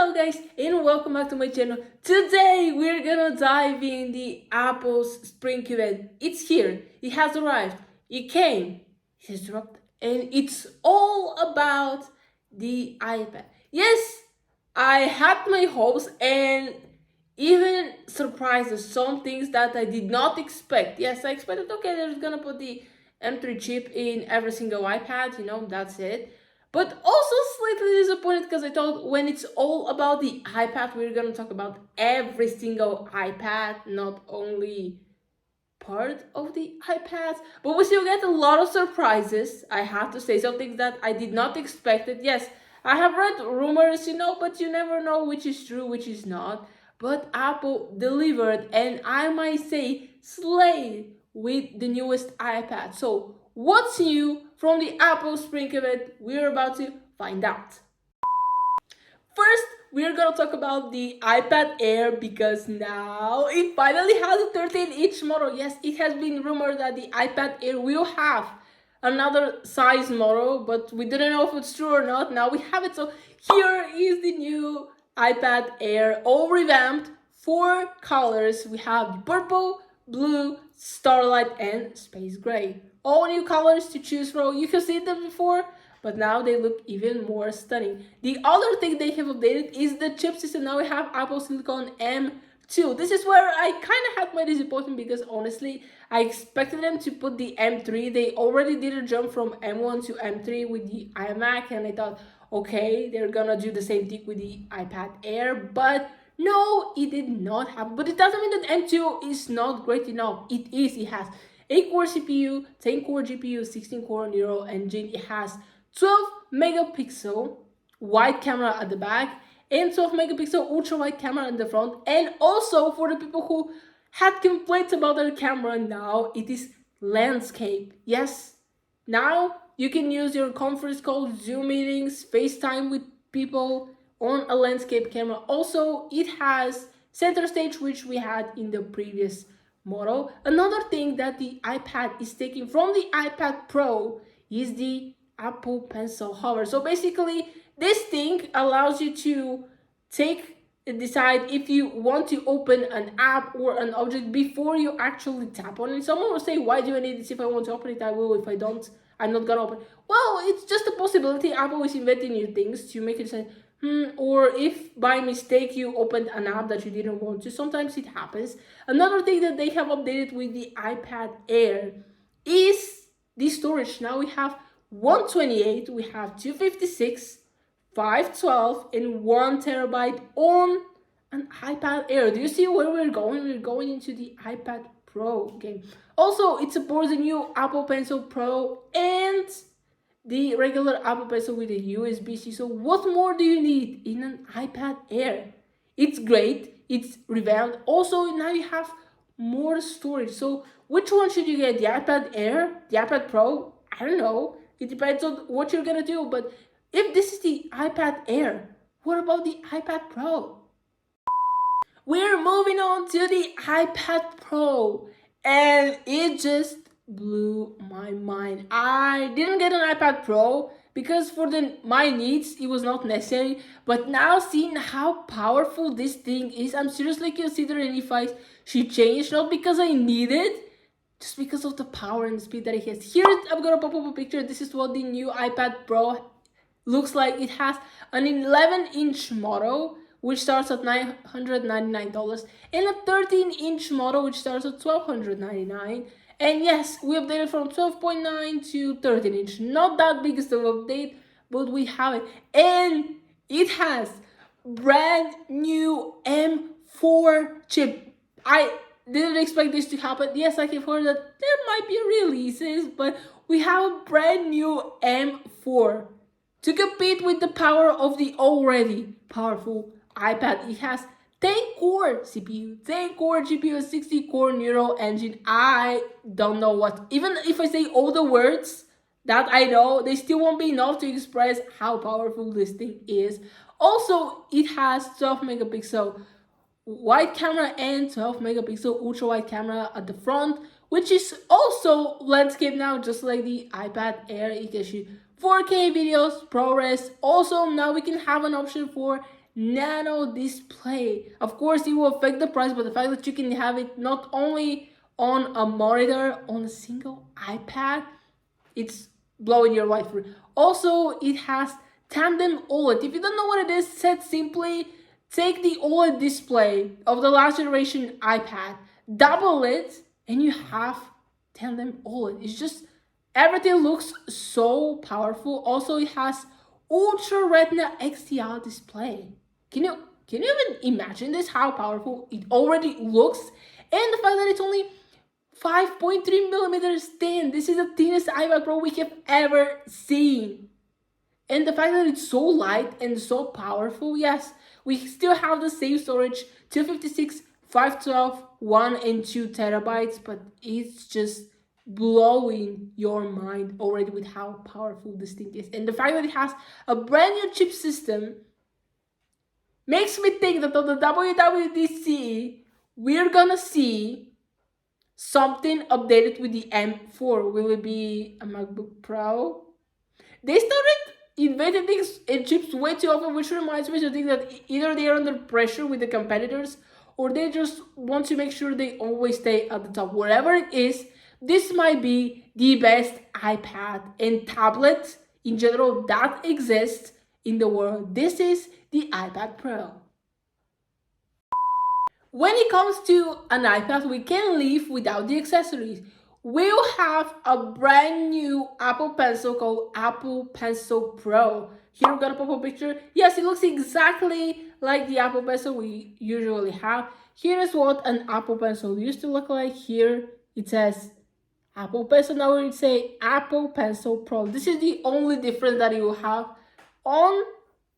Hello guys and welcome back to my channel. Today we're gonna dive in the Apple's spring event. It's here, it has arrived, it came, it has dropped, and it's all about the iPad. Yes, I had my hopes and even surprises, some things that I did not expect. Yes, I expected, okay, they're gonna put the M3 chip in every single iPad, that's it. But also slightly disappointed because I thought when it's all about the iPad, we're gonna talk about every single iPad, not only part of the iPad. But we still get a lot of surprises. I have to say, some things that I did not expect it. Yes, I have read rumors, but you never know which is true, which is not. But Apple delivered, and I might say slayed with the newest iPad. So what's new from the Apple Spring event? We're about to find out. First, we're gonna talk about the iPad Air because now it finally has a 13-inch model. Yes, it has been rumored that the iPad Air will have another size model, but we didn't know if it's true or not. Now we have it. So here is the new iPad Air, all revamped, 4 colors. We have purple, blue, starlight, and space gray. All new colors to choose from. You can see them before, but now they look even more stunning. The other thing they have updated is the chip system. Now we have Apple Silicon M2. This is where I kind of had my disappointment because honestly, I expected them to put the M3. They already did a jump from M1 to M3 with the iMac, and I thought, okay, they're gonna do the same thing with the iPad Air, but no, it did not happen. But it doesn't mean that M2 is not great enough. It is. It has 8-core CPU, 10-core GPU, 16-core neural engine. It has 12 megapixel wide camera at the back and 12 megapixel ultra wide camera in the front. And also for the people who had complaints about their camera, now it is landscape. Yes, now you can use your conference call, Zoom meetings, FaceTime with people on a landscape camera. Also, it has center stage, which we had in the previous model. Another thing that the iPad is taking from the iPad Pro is the Apple Pencil Hover. So basically, this thing allows you to decide if you want to open an app or an object before you actually tap on it. Someone will say, why do I need this? If I want to open it, I will. If I don't, I'm not gonna open it. Well, it's just a possibility. Apple is inventing new things to make it say, or if by mistake you opened an app that you didn't want to. Sometimes it happens. Another thing that they have updated with the iPad Air is the storage. Now we have 128, we have 256, 512, and 1 terabyte on an iPad Air. Do you see where we're going? We're going into the iPad Pro game. Also, it supports the new Apple Pencil Pro and the regular Apple Pencil with a USB-C. So what more do you need in an iPad Air? It's great. It's revamped. Also, now you have more storage. So which one should you get? The iPad Air? The iPad Pro? I don't know. It depends on what you're gonna do. But if this is the iPad Air, what about the iPad Pro? We're moving on to the iPad Pro, and it just blew my mind. I didn't get an iPad Pro because for my needs it was not necessary, but now seeing how powerful this thing is, I'm seriously considering if I should change, not because I need it, just because of the power and speed that it has. Here I'm gonna pop up a picture. This is what the new iPad Pro looks like. It has an 11-inch model which starts at $999 and a 13-inch model which starts at $1,299. And yes, we updated from 12.9 to 13-inch. Not that big of an update, but we have it. And it has brand new M4 chip. I didn't expect this to happen. Yes, I have heard that there might be releases, but we have a brand new M4 to compete with the power of the already powerful iPad. It has 10-core CPU, 10-core GPU, 60-core neural engine. I don't know what, even if I say all the words that I know, they still won't be enough to express how powerful this thing is. Also, it has 12 megapixel wide camera and 12 megapixel ultra wide camera at the front, which is also landscape now, just like the iPad Air. It can shoot 4K videos, ProRes. Also, now we can have an option for Nano display. Of course, it will affect the price, but the fact that you can have it not only on a monitor, on a single iPad, it's blowing your life through. Also, it has tandem OLED. If you don't know what it is, said simply, take the OLED display of the last generation iPad, double it, and you have tandem OLED. It's just everything looks so powerful. Also, it has Ultra Retina XDR display. Can you even imagine this? How powerful it already looks, and the fact that it's only 5.3 millimeters thin. This is the thinnest iPad Pro we have ever seen. And the fact that it's so light and so powerful, yes, we still have the same storage, 256, 512, 1 and 2 terabytes, but it's just blowing your mind already with how powerful this thing is. And the fact that it has a brand new chip system makes me think that on the WWDC, we're gonna see something updated with the M4. Will it be a MacBook Pro? They started inventing things and chips way too often, which reminds me to think that either they are under pressure with the competitors or they just want to make sure they always stay at the top. Wherever it is, this might be the best iPad and tablet in general that exists in the world. This is the iPad Pro. When it comes to an iPad, we can't live without the accessories. We'll have a brand new Apple Pencil called Apple Pencil Pro. Here we've got a pop-up picture. Yes, it looks exactly like the Apple Pencil we usually have. Here is what an Apple Pencil used to look like. Here it says Apple Pencil. Now we say Apple Pencil Pro. This is the only difference that you will have on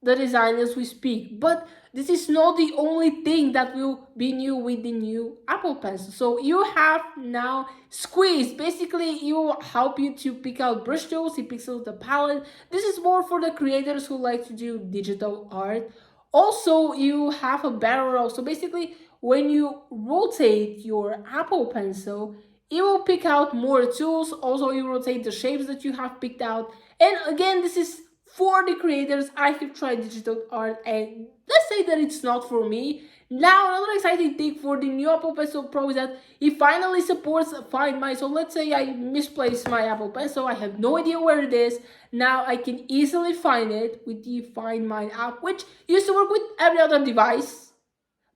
the design as we speak. But this is not the only thing that will be new with the new Apple Pencil. So you have now Squeeze. Basically, it will help you to pick out brush strokes. It picks out the palette. This is more for the creators who like to do digital art. Also, you have a barrel roll. So basically, when you rotate your Apple Pencil, it will pick out more tools. Also, you rotate the shapes that you have picked out. And again, this is for the creators. I have tried digital art and let's say that it's not for me. Now, another exciting thing for the new Apple Pencil Pro is that it finally supports Find My. So let's say I misplaced my Apple Pencil. I have no idea where it is. Now I can easily find it with the Find My app, which used to work with every other device,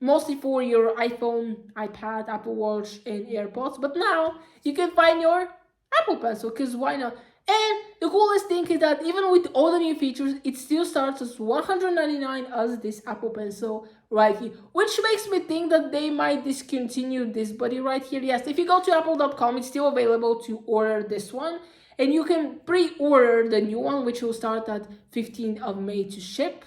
mostly for your iPhone, iPad, Apple Watch, and AirPods. But now you can find your Apple Pencil, because why not? And the coolest thing is that even with all the new features, it still starts as $199 as this Apple Pencil right here, which makes me think that they might discontinue this buddy right here. Yes, if you go to apple.com, it's still available to order this one, and you can pre-order the new one, which will start at 15th of May to ship.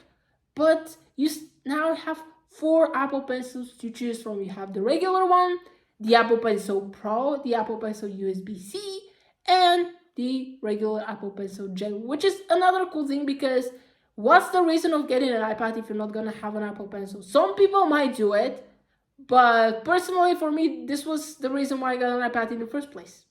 But you now have 4 Apple Pencils to choose from. You have the regular one, the Apple Pencil Pro, the Apple Pencil USB-C, and the regular Apple Pencil Gel, which is another cool thing, because what's the reason of getting an iPad if you're not gonna have an Apple Pencil? Some people might do it, but personally for me, this was the reason why I got an iPad in the first place.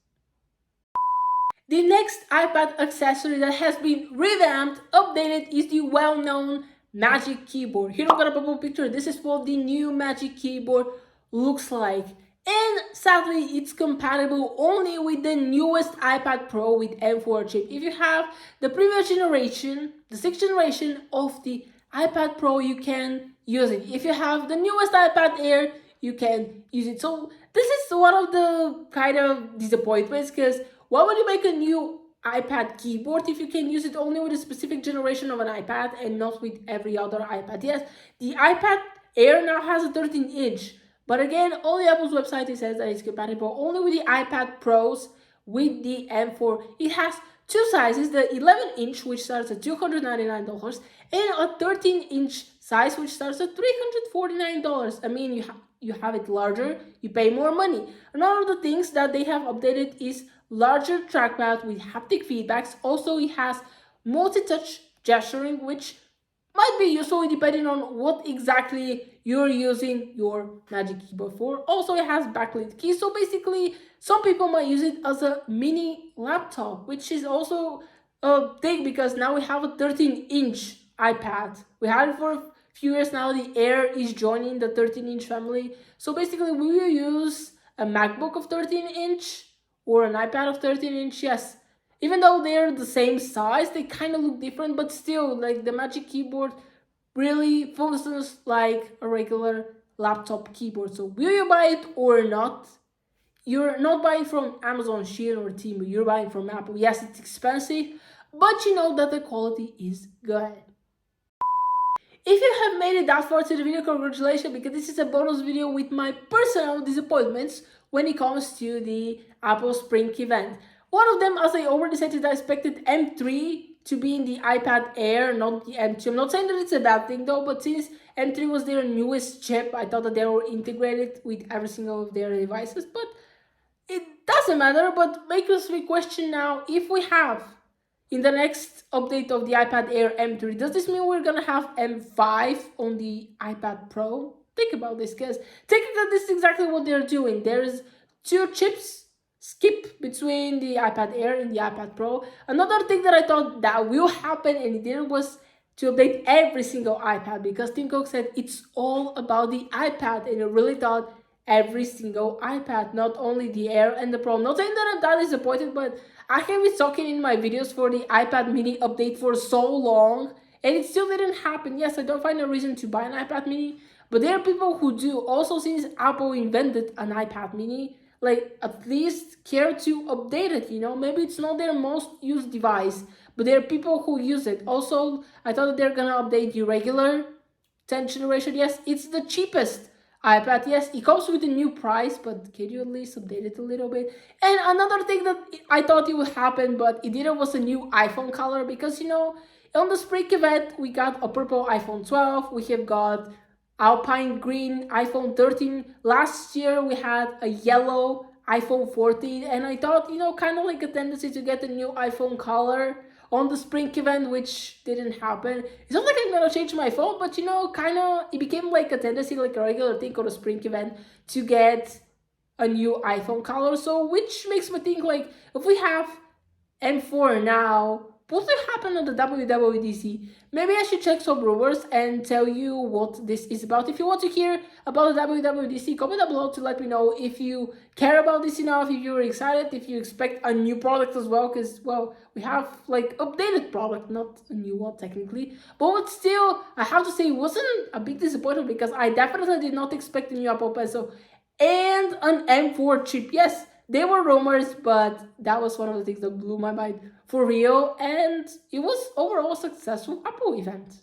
The next iPad accessory that has been revamped, updated, is the well-known Magic Keyboard. Here I've got a pop-up picture. This is what the new Magic Keyboard looks like. And sadly, it's compatible only with the newest iPad Pro with M4 chip. If you have the previous generation, the 6th generation of the iPad Pro, you can use it. If you have the newest iPad Air, you can use it. So this is one of the kind of disappointments, because why would you make a new iPad keyboard if you can use it only with a specific generation of an iPad and not with every other iPad? Yes, the iPad Air now has a 13-inch. But again, on the Apple's website, it says that it's compatible only with the iPad Pros with the M4. It has 2 sizes, the 11-inch, which starts at $299, and a 13-inch size, which starts at $349. I mean, you have it larger, you pay more money. Another of the things that they have updated is larger trackpad with haptic feedbacks. Also, it has multi-touch gesturing, which might be useful depending on what exactly you're using your Magic Keyboard for. Also, it has backlit keys, so basically some people might use it as a mini laptop, which is also a thing, because now we have a 13-inch iPad. We had it for a few years now, the Air is joining the 13-inch family. So basically, will you use a MacBook of 13-inch or an iPad of 13-inch? Yes. Even though they're the same size, they kind of look different, but still, like the Magic Keyboard really functions like a regular laptop keyboard. So will you buy it or not? You're not buying from Amazon, Shein, or Temu. You're buying from Apple. Yes, it's expensive, but you know that the quality is good. If you have made it that far to the video, congratulations, because this is a bonus video with my personal disappointments when it comes to the Apple Spring event. One of them, as I already said, is I expected M3 to be in the iPad Air, not the M2. I'm not saying that it's a bad thing though, but since M3 was their newest chip, I thought that they were integrated with every single of their devices, but it doesn't matter. But make us question now, if we have in the next update of the iPad Air M3, does this mean we're gonna have M5 on the iPad Pro? Think about this, guys. Technically, this is exactly what they're doing. There's two chips skip between the iPad Air and the iPad Pro. Another thing that I thought that will happen and it didn't was to update every single iPad, because Tim Cook said it's all about the iPad, and I really thought every single iPad, not only the Air and the Pro. I'm not saying that I'm that disappointed, but I have been talking in my videos for the iPad mini update for so long, and it still didn't happen. Yes, I don't find a reason to buy an iPad mini, but there are people who do. Also, since Apple invented an iPad mini, like at least care to update it, you know? Maybe it's not their most used device, but there are people who use it. Also, I thought that they're gonna update the regular 10th generation. Yes, it's the cheapest iPad. Yes, it comes with a new price, but can you at least update it a little bit? And another thing that I thought it would happen, but it didn't, was a new iPhone color, because you know, on the Spring event, we got a purple iPhone 12, we have got Alpine green iPhone 13. Last year we had a yellow iPhone 14, and I thought, you know, kind of like a tendency to get a new iPhone color on the Spring event, which didn't happen. It's not like I'm gonna change my phone, but you know, kind of it became like a tendency, like a regular thing on the Spring event to get a new iPhone color. So which makes me think, like, if we have M4 now, what will happen on the WWDC? Maybe I should check some rumors and tell you what this is about. If you want to hear about the WWDC, comment down below to let me know if you care about this enough, if you're excited, if you expect a new product as well, because, well, we have, like, updated product, not a new one technically. But still, I have to say, it wasn't a big disappointment, because I definitely did not expect a new Apple Pencil and an M4 chip. Yes, they were rumors, but that was one of the things that blew my mind for real, and it was overall a successful Apple event.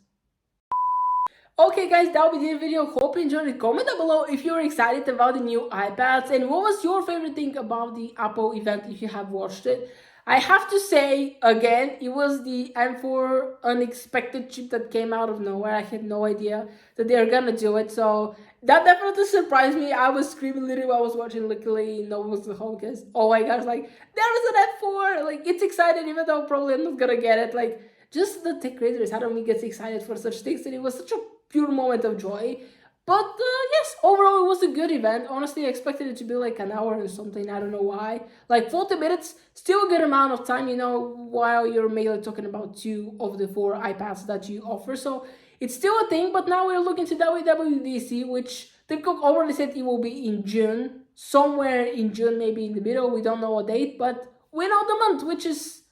Okay guys, that will be the video. Hope you enjoyed it. Comment down below if you're excited about the new iPads, and what was your favorite thing about the Apple event if you have watched it. I have to say, again, it was the M4 unexpected chip that came out of nowhere. I had no idea that they're gonna do it, so that definitely surprised me. I was screaming literally while I was watching. Luckily, no one was at home, because, oh my gosh, like, there is an M4! Like, it's exciting, even though probably I'm not gonna get it. Like, just the tech creators, how do we get excited for such things? And it was such a pure moment of joy. But yes, overall it was a good event. Honestly, I expected it to be like an hour or something. I don't know why. Like 40 minutes, still a good amount of time, you know, while you're mainly talking about 2 of the 4 iPads that you offer. So it's still a thing, but now we're looking to WWDC, which Tim Cook already said it will be in June. Somewhere in June, maybe in the middle. We don't know a date, but we know the month, which is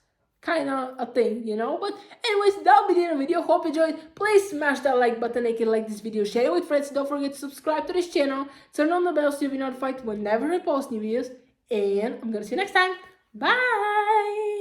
kind of a thing, you know. But anyways, that'll be the end of the video. Hope you enjoyed. Please smash that like button if you like this video, share it with friends. Don't forget to subscribe to this channel, turn on the bell so you'll be notified whenever I post new videos, and I'm gonna see you next time. Bye.